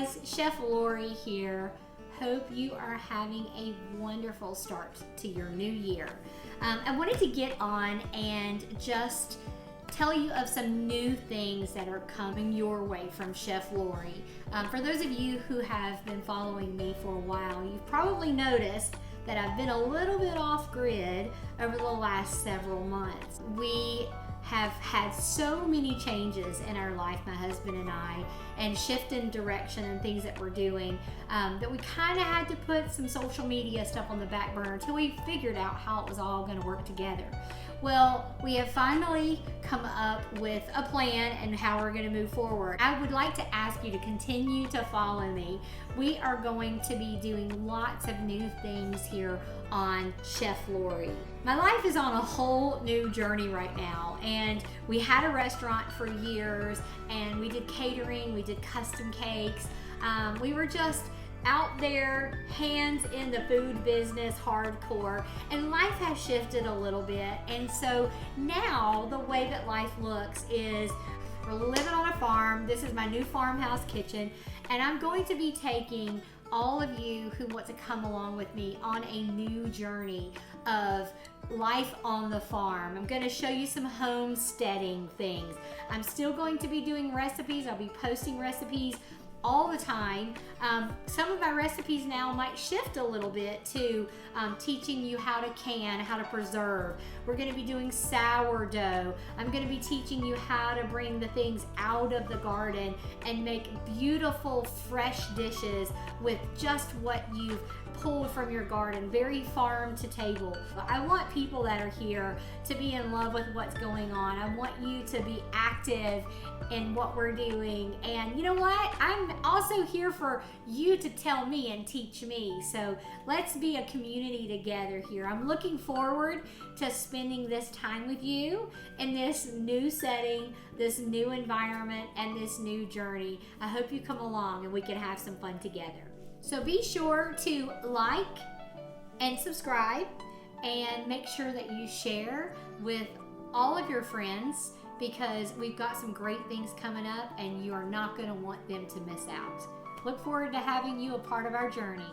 guys, Chef Lorie here. Hope you are having a wonderful start to your new year. I wanted to get on and just tell you of some new things that are coming your way from Chef Lorie. For those of you who have been following me for a while, you've probably noticed that I've been a little bit off grid over the last several months. We have had so many changes in our life, my husband and I, and shift in direction and things that we're doing, that we kind of had to put some social media stuff on the back burner until we figured out how it was all going to work together. Well, we have finally come up with a plan and how we're going to move forward. I would like to ask you to continue to follow me. We are going to be doing lots of new things here on Chef Lorie. My life is on a whole new journey right now, and we had a restaurant for years, and we did catering, we did custom cakes. We were just out there, hands in the food business, hardcore, and life has shifted a little bit. And so now the way that life looks is we're living on a farm. This is my new farmhouse kitchen, and I'm going to be taking all of you who want to come along with me on a new journey of life on the farm. I'm going to show you some homesteading things. I'm still going to be doing recipes. I'll be posting recipes all the time. Some of my recipes now might shift a little bit to teaching you how to can, how to preserve. We're going to be doing sourdough. I'm going to be teaching you how to bring the things out of the garden and make beautiful fresh dishes with just what you've pulled from your garden, very farm to table. I want people that are here to be in love with what's going on. I want you to be active in what we're doing. And you know what? I'm also here for you to tell me and teach me. So let's be a community together here. I'm looking forward to spending this time with you in this new setting, this new environment, and this new journey. I hope you come along and we can have some fun together. So be sure to like and subscribe, and make sure that you share with all of your friends, because we've got some great things coming up and you are not going to want them to miss out. Look forward to having you a part of our journey.